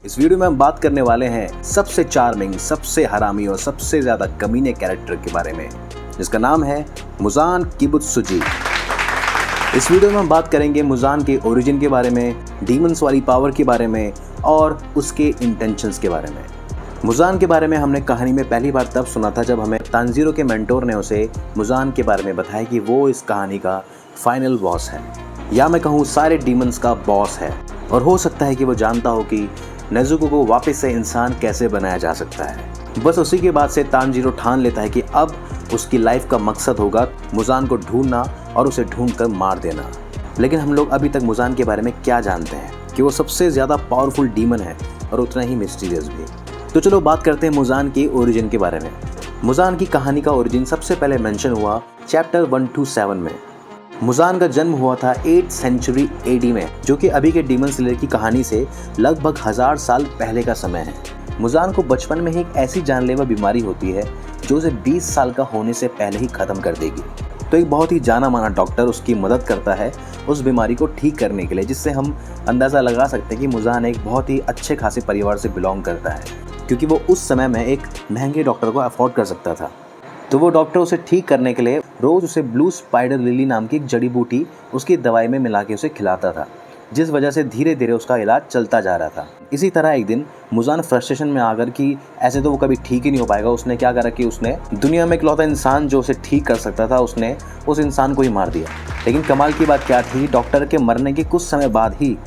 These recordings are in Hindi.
इस वीडियो में हम बात करने वाले हैं सबसे चार्मिंग, सबसे हरामी और सबसे ज्यादा कमीने कैरेक्टर के बारे में, जिसका नाम है मुजान किबुत्सुजी। इस वीडियो में हम बात करेंगे मुजान के ओरिजिन के बारे में, डीमंस वाली पावर के बारे में और उसके इंटेंशंस के बारे में। मुजान के बारे में हमने कहानी में पहली बार तब सुना था जब हमें तानजीरो के मेंटोर ने उसे मुजान के बारे में बताया कि वो इस कहानी का फाइनल बॉस है, या मैं कहूँ सारे डीमंस का बॉस है। और हो सकता है कि वो जानता हो कि नेजुको को वापस से इंसान कैसे बनाया जा सकता है। बस उसी के बाद से तानजीरो ठान लेता है कि अब उसकी लाइफ का मकसद होगा मुजान को ढूंढना और उसे ढूंढ कर मार देना। लेकिन हम लोग अभी तक मुजान के बारे में क्या जानते हैं कि वो सबसे ज़्यादा पावरफुल डीमन है और उतना ही मिस्टीरियस भी। तो चलो बात करते हैं मुजान के ओरिजिन के बारे में। मुजान की कहानी का ओरिजिन सबसे पहले मेंशन हुआ चैप्टर 127 में। मुजान का जन्म हुआ था 8th सेंचुरी AD में, जो कि अभी के डीमन स्लेयर की कहानी से लगभग 1000 साल पहले का समय है। मुजान को बचपन में ही एक ऐसी जानलेवा बीमारी होती है जो उसे 20 साल का होने से पहले ही खत्म कर देगी। तो एक बहुत ही जाना माना डॉक्टर उसकी मदद करता है उस बीमारी को ठीक करने के लिए, जिससे हम अंदाज़ा लगा सकते हैं कि मुजान एक बहुत ही अच्छे खासे परिवार से बिलोंग करता है, क्योंकि वो उस समय में एक महंगे डॉक्टर को अफोर्ड कर सकता था। तो वो डॉक्टर उसे ठीक करने के लिए रोज़ उसे ब्लू स्पाइडर लिली नाम की एक जड़ी बूटी उसकी दवाई में मिला के उसे खिलाता था, जिस वजह से धीरे धीरे उसका इलाज चलता जा रहा था। इसी तरह एक दिन मुजान फ्रस्ट्रेशन में आकर कि ऐसे तो वो कभी ठीक ही नहीं हो पाएगा, उसने क्या करा कि उसने दुनिया में इकलौता इंसान जो उसे ठीक कर सकता था, उसने उस इंसान को ही मार दिया। लेकिन कमाल की बात क्या थी, डॉक्टर के मरने के कुछ समय बाद ही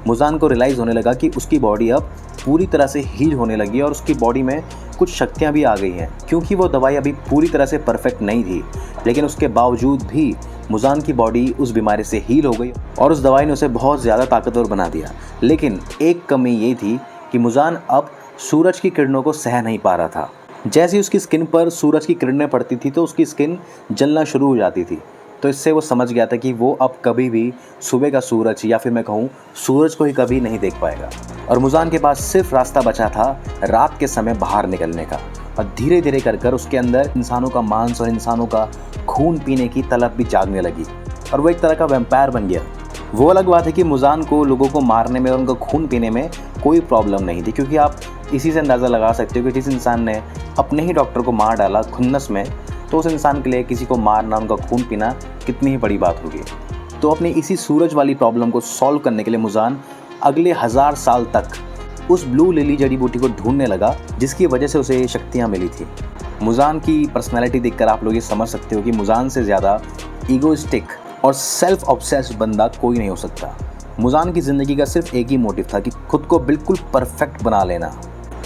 मुजान को रियलाइज़ होने लगा कि उसकी बॉडी अब पूरी तरह से हील होने लगी और उसकी बॉडी में कुछ शक्तियाँ भी आ गई हैं। क्योंकि वो दवाई अभी पूरी तरह से परफेक्ट नहीं थी, लेकिन उसके बावजूद भी मुजान की बॉडी उस बीमारी से हील हो गई और उस दवाई ने उसे बहुत ज़्यादा ताकतवर बना दिया। लेकिन एक कमी ये थी कि मुजान अब सूरज की किरणों को सह नहीं पा रहा था। जैसे ही उसकी स्किन पर सूरज की किरणें पड़ती थी तो उसकी स्किन जलना शुरू हो जाती थी। तो इससे वो समझ गया था कि वो अब कभी भी सुबह का सूरज, या फिर मैं कहूँ सूरज को ही कभी नहीं देख पाएगा। और मुजान के पास सिर्फ रास्ता बचा था रात के समय बाहर निकलने का, और धीरे धीरे कर उसके अंदर इंसानों का मांस और इंसानों का खून पीने की तलब भी जागने लगी और वो एक तरह का वैम्पायर बन गया। वो अलग बात है कि मुजान को लोगों को मारने में और उनका खून पीने में कोई प्रॉब्लम नहीं थी, क्योंकि आप इसी से अंदाज़ा लगा सकते हो कि जिस इंसान ने अपने ही डॉक्टर को मार डाला खुन्नस में, तो उस इंसान के लिए किसी को मारना, उनका खून पीना कितनी ही बड़ी बात होगी। तो अपनी इसी सूरज वाली प्रॉब्लम को सॉल्व करने के लिए मुजान अगले 1000 साल तक उस ब्लू लिली जड़ी बूटी को ढूंढने लगा, जिसकी वजह से उसे ये शक्तियाँ मिली थी। मुजान की पर्सनैलिटी देखकर आप लोग ये समझ सकते हो कि मुजान से ज़्यादा ईगोइस्टिक और सेल्फ ऑब्सेस्ड बंदा कोई नहीं हो सकता। मुजान की ज़िंदगी का सिर्फ एक ही मोटिव था कि खुद को बिल्कुल परफेक्ट बना लेना,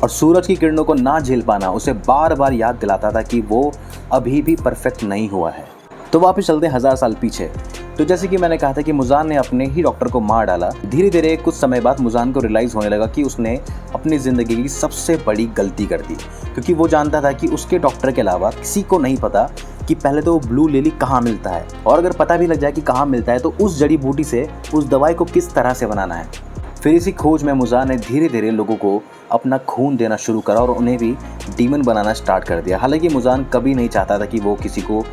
और सूरज की किरणों को ना झेल पाना उसे बार बार याद दिलाता था कि वो अभी भी परफेक्ट नहीं हुआ है। तो वापस चलते हैं 1000 साल पीछे। तो जैसे कि मैंने कहा था कि मुजान ने अपने ही डॉक्टर को मार डाला। धीरे धीरे कुछ समय बाद मुजान को रियलाइज़ होने लगा कि उसने अपनी ज़िंदगी की सबसे बड़ी गलती कर दी, क्योंकि वो जानता था कि उसके डॉक्टर के अलावा किसी को नहीं पता कि पहले तो वो ब्लू लिली कहाँ मिलता है, और अगर पता भी लग जाए कि कहाँ मिलता है तो उस जड़ी बूटी से उस दवाई को किस तरह से बनाना है। फिर इसी खोज में मुजान ने धीरे धीरे लोगों को अपना खून देना शुरू करा और उन्हें भी डीमन बनाना स्टार्ट कर दिया। हालांकि मुजान कभी नहीं चाहता था कि वो किसी को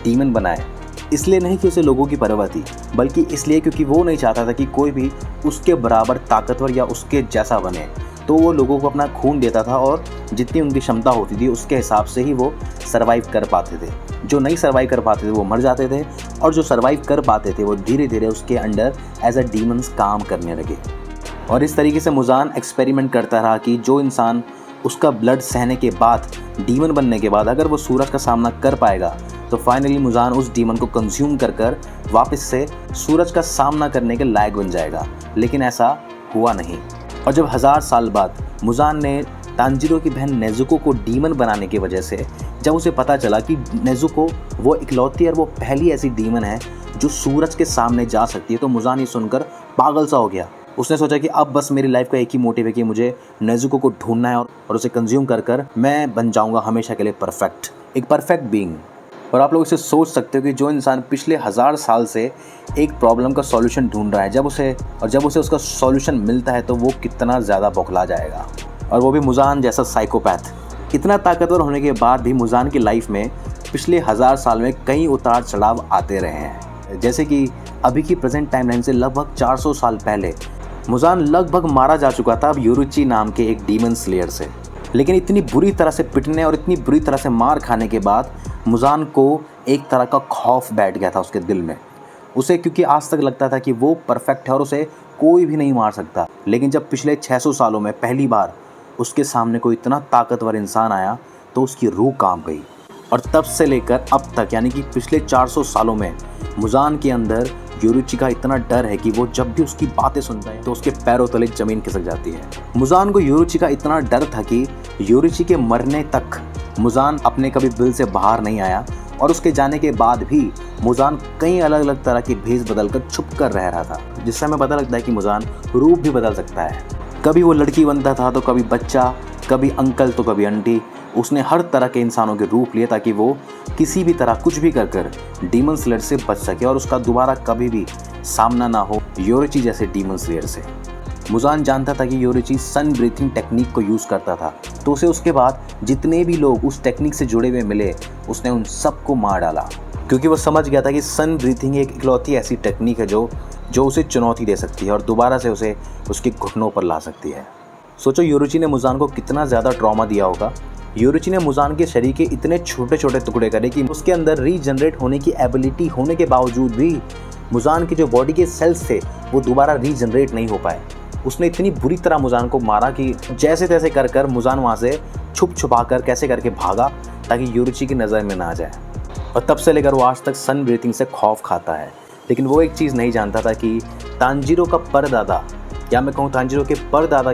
डीमन बनाए, इसलिए नहीं कि उसे लोगों की परवाह थी, बल्कि इसलिए क्योंकि वो नहीं चाहता था कि कोई भी उसके बराबर ताकतवर या उसके जैसा बने। तो वो लोगों को अपना खून देता था और जितनी उनकी क्षमता होती थी उसके हिसाब से ही वो सर्वाइव कर पाते थे। जो नहीं सर्वाइव कर पाते थे वो मर जाते थे, और जो सर्वाइव कर पाते थे वो धीरे धीरे उसके अंडर एज अ डीमंस काम करने लगे। और इस तरीके से मुजान एक्सपेरिमेंट करता रहा कि जो इंसान उसका ब्लड सहने के बाद, डीमन बनने के बाद, अगर वो सूरज का सामना कर पाएगा तो फाइनली मुजान उस डीमन को कंज्यूम कर वापस से सूरज का सामना करने के लायक बन जाएगा। लेकिन ऐसा हुआ नहीं। और जब 1000 साल बाद मुजान ने तानजीरो की बहन नेजुको को डीमन बनाने की वजह से, जब उसे पता चला कि नेजुको वो इकलौती और वो पहली ऐसी डीमन है जो सूरज के सामने जा सकती है, तो मुजान ये सुनकर पागल सा हो गया। उसने सोचा कि अब बस मेरी लाइफ का एक ही मोटिव है कि मुझे नेजुको को ढूंढना है और उसे कंज्यूम कर मैं बन जाऊंगा हमेशा के लिए परफेक्ट, एक परफेक्ट बीइंग। और आप लोग इसे सोच सकते हो कि जो इंसान पिछले 1000 साल से एक प्रॉब्लम का सॉल्यूशन ढूंढ रहा है, जब उसे उसका सॉल्यूशन मिलता है तो वो कितना ज़्यादा बौखला जाएगा, और वो भी मुजान जैसा साइकोपैथ। इतना ताकतवर होने के बाद भी मुजान की लाइफ में पिछले 1000 साल में कई उतार चढ़ाव आते रहे हैं। जैसे कि अभी की प्रेजेंट टाइमलाइन से लगभग 400 साल पहले मुजान लगभग मारा जा चुका था अब योरुची नाम के एक डीमन स्लेयर से, लेकिन इतनी बुरी तरह से पिटने और इतनी बुरी तरह से मार खाने के बाद मुजान को एक तरह का खौफ बैठ गया था उसके दिल में। उसे क्योंकि आज तक लगता था कि वो परफेक्ट है और उसे कोई भी नहीं मार सकता, लेकिन जब पिछले 600 सालों में पहली बार उसके सामने कोई इतना ताकतवर इंसान आया तो उसकी रूह कांप गई। और तब से लेकर अब तक यानी कि पिछले 400 सालों में मुजान के अंदर योरुची का इतना डर है कि वो जब भी उसकी बातें सुनता है तो उसके पैरों तले जमीन खिसक जाती है। मुजान को योरुची का इतना डर था कि योरुची के मरने तक मुजान अपने कभी दिल से बाहर नहीं आया और उसके जाने के बाद भी मुजान कई अलग अलग तरह के भेष बदलकर छुप कर रह रहा था, जिससे हमें पता लगता है कि मुजान रूप भी बदल सकता है। कभी वो लड़की बनता था तो कभी बच्चा, कभी अंकल तो कभी आंटी। उसने हर तरह के इंसानों के रूप लिए ताकि वो किसी भी तरह कुछ भी कर डीमन स्लेयर से बच सके और उसका दोबारा कभी भी सामना ना हो योरुची जैसे डीमन स्लेयर से। मुजान जानता था कि योरुची सन ब्रीथिंग टेक्निक को यूज़ करता था, तो उसे उसके बाद जितने भी लोग उस टेक्निक से जुड़े हुए मिले उसने उन सबको मार डाला, क्योंकि वो समझ गया था कि सन ब्रीथिंग एक इकलौती ऐसी टेक्निक है जो उसे चुनौती दे सकती है और दोबारा से उसे उसके घुटनों पर ला सकती है। सोचो योरुची ने मुजान को कितना ज़्यादा ट्रॉमा दिया होगा। योरुची ने मुजान के शरीर के इतने छोटे छोटे टुकड़े करे कि उसके अंदर रीजनरेट होने की एबिलिटी होने के बावजूद भी मुजान के जो बॉडी के सेल्स थे वो दोबारा रीजनरेट नहीं हो पाए। उसने इतनी बुरी तरह मुजान को मारा कि जैसे तैसे कर मुजान वहाँ से छुपा कर कैसे करके भागा ताकि योरुची की नज़र में ना आ जाए। और तब से लेकर वो आज तक सन ब्रीथिंग से खौफ खाता है। लेकिन वो एक चीज़ नहीं जानता था कि तांजीरो का परदादा, या मैं कहूँ तांजीरो के परदादा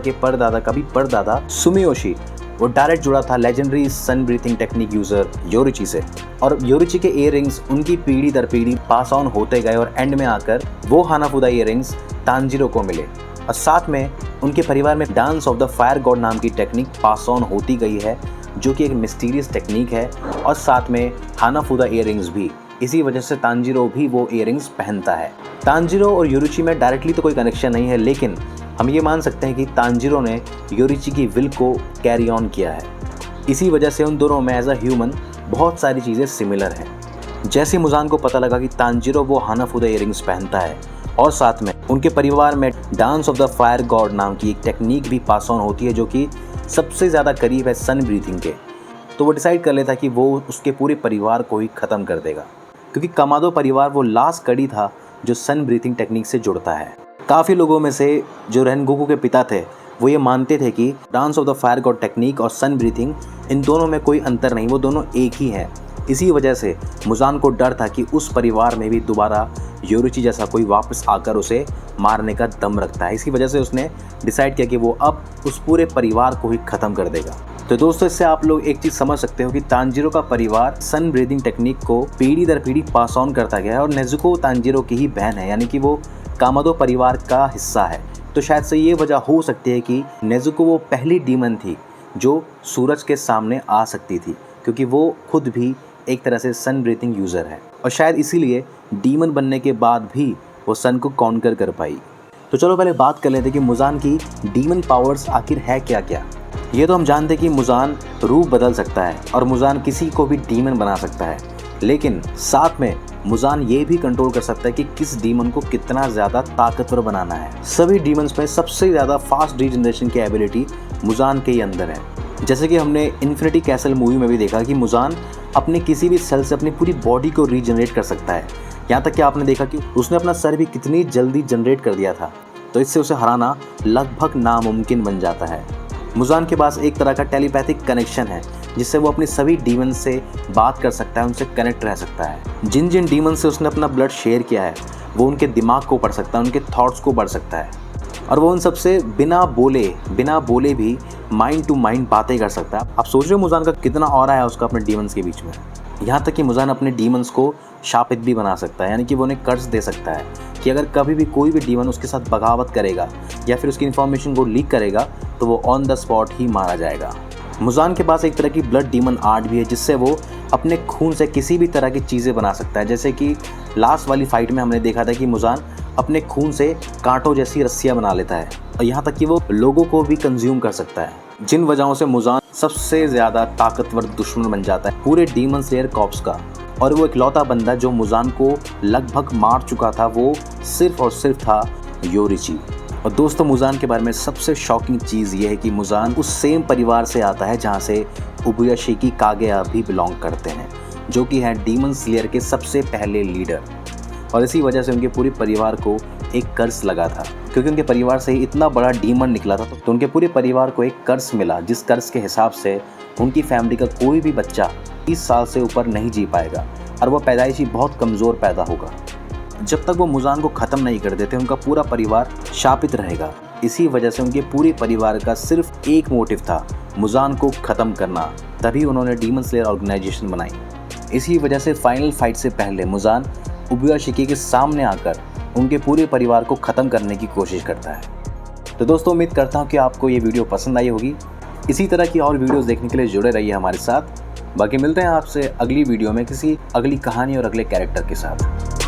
का भी परदादा सुमियोशी, वो डायरेक्ट जुड़ा था लेजेंडरी सन ब्रीथिंग टेक्निक यूज़र योरुची से। और योरुची के इयररिंग्स उनकी पीढ़ी दर पीढ़ी पास ऑन होते गए और एंड में आकर वो हानाफुदा इयररिंग्स तांजीरो को मिले। और साथ में उनके परिवार में dance of the fire God नाम की टेक्निक पास ऑन होती गई है, जो कि एक मिस्टीरियस टेक्निक है। और साथ में हानाफुदा इयररिंग्स भी, इसी वजह से तांजीरो भी वो इयररिंग्स पहनता है। तांजीरो और योरुची में डायरेक्टली तो कोई कनेक्शन नहीं है, लेकिन हम ये मान सकते हैं कि तांजीरो ने योरुची की विल को कैरी ऑन किया है। इसी वजह से उन दोनों में एज अ ह्यूमन बहुत सारी चीज़ें सिमिलर हैं। जैसे मुजान को पता लगा कि तांजीरो वो हानाफुदा इयररिंग्स पहनता है और साथ में उनके परिवार में dance of the fire God नाम की एक टेक्निक भी पास ऑन होती है, जो कि सबसे ज़्यादा करीब है सन ब्रीथिंग के, तो वो डिसाइड कर लेता कि वो उसके पूरे परिवार को ही ख़त्म कर देगा, क्योंकि कामादो परिवार वो लास्ट कड़ी था जो सन ब्रीथिंग टेक्निक से जुड़ता है। काफ़ी लोगों में से जो रेनगोकू के पिता थे वो ये मानते थे कि dance of the fire God technique और सन ब्रीथिंग, इन दोनों में कोई अंतर नहीं, वो दोनों एक ही हैं। इसी वजह से मुजान को डर था कि उस परिवार में भी दोबारा योरुची जैसा कोई वापस आकर उसे मारने का दम रखता है। इसी वजह से उसने डिसाइड किया कि वो अब उस पूरे परिवार को ही ख़त्म कर देगा। तो दोस्तों, इससे आप लोग एक चीज़ समझ सकते हो कि तांजीरो का परिवार सन ब्रीथिंग टेक्निक को पीढ़ी दर पीढ़ी पास ऑन करता गया है और नेजुको तांजीरो की ही बहन है, यानी कि वो कामादो परिवार का हिस्सा है। तो शायद से ये वजह हो सकती है कि नेजुको वो पहली डीमन थी जो सूरज के सामने आ सकती थी, क्योंकि वो खुद भी एक तरह से सन ब्रीथिंग यूज़र है और शायद इसीलिए डीमन बनने के बाद भी वो सन को कॉन्कर कर पाई। तो चलो पहले बात कर लेते हैं कि मुजान की डीमन पावर्स आखिर है क्या क्या। ये तो हम जानते हैं कि मुजान रूप बदल सकता है और मुजान किसी को भी डीमन बना सकता है, लेकिन साथ में मुजान ये भी कंट्रोल कर सकता है कि किस डीमन को कितना ज़्यादा ताकतवर बनाना है। सभी डीमंस में सबसे ज़्यादा फास्ट रीजनरेशन की एबिलिटी मुजान के ही अंदर है। जैसे कि हमने इन्फिनिटी कैसल मूवी में भी देखा कि मुजान अपने किसी भी सेल से अपनी पूरी बॉडी को रीजनरेट कर सकता है। यहाँ तक कि आपने देखा कि उसने अपना सर भी कितनी जल्दी जनरेट कर दिया था, तो इससे उसे हराना लगभग नामुमकिन बन जाता है। मुजान के पास एक तरह का टेलीपैथिक कनेक्शन है जिससे वो अपनी सभी डीमन से बात कर सकता है, उनसे कनेक्ट रह सकता है। जिन जिन डीमन से उसने अपना ब्लड शेयर किया है वो उनके दिमाग को पढ़ सकता है, उनके थॉट्स को पढ़ सकता है और वो उन सबसे बिना बोले भी माइंड टू माइंड बातें कर सकता है। आप सोच रहे हो मुजान का कितना ऑरा है उसका अपने डीमंस के बीच में। यहाँ तक कि मुजान अपने डीमंस को शापित भी बना सकता है, यानी कि वो उन्हें कर्ज दे सकता है कि अगर कभी भी कोई भी डीमन उसके साथ बगावत करेगा या फिर उसकी इन्फॉर्मेशन को लीक करेगा तो वो ऑन द स्पॉट ही मारा जाएगा। मुजान के पास एक तरह की ब्लड डीमन आर्ट भी है जिससे वो अपने खून से किसी भी तरह की चीज़ें बना सकता है। जैसे कि लास्ट वाली फाइट में हमने देखा था कि मुजान अपने खून से कांटों जैसी रस्सियाँ बना लेता है और यहाँ तक कि वो लोगों को भी कंज्यूम कर सकता है, जिन वजहों से मुजान सबसे ज़्यादा ताकतवर दुश्मन बन जाता है पूरे डीमन स्लेयर कॉर्प्स का। और वो इकलौता बंदा जो मुजान को लगभग मार चुका था वो सिर्फ और सिर्फ था योरुची। और दोस्तों मुजान के बारे में सबसे शॉकिंग चीज़ ये है कि मुजान उस सेम परिवार से आता है जहाँ से उबुयाशिकी कागेया भी बिलोंग करते हैं, जो कि हैं डीमन स्लेयर के सबसे पहले लीडर। और इसी वजह से उनके पूरे परिवार को एक कर्ज लगा था, क्योंकि उनके परिवार से इतना बड़ा डीमन निकला था, तो उनके पूरे परिवार को एक कर्ज मिला, जिस कर्ज के हिसाब से उनकी फैमिली का कोई भी बच्चा 30 साल से ऊपर नहीं जी पाएगा और वो पैदाइशी बहुत कमज़ोर पैदा होगा। जब तक वो मुजान को ख़त्म नहीं कर देते उनका पूरा परिवार शापित रहेगा। इसी वजह से उनके पूरे परिवार का सिर्फ एक मोटिव था, मुजान को ख़त्म करना। तभी उन्होंने डीमन स्लेयर ऑर्गेनाइजेशन बनाई। इसी वजह से फाइनल फाइट से पहले मुजान उबुयाशिकी के सामने आकर उनके पूरे परिवार को ख़त्म करने की कोशिश करता है। तो दोस्तों उम्मीद करता हूँ कि आपको ये वीडियो पसंद आई होगी। इसी तरह की और वीडियोस देखने के लिए जुड़े रहिए हमारे साथ। बाकी मिलते हैं आपसे अगली वीडियो में किसी अगली कहानी और अगले कैरेक्टर के साथ।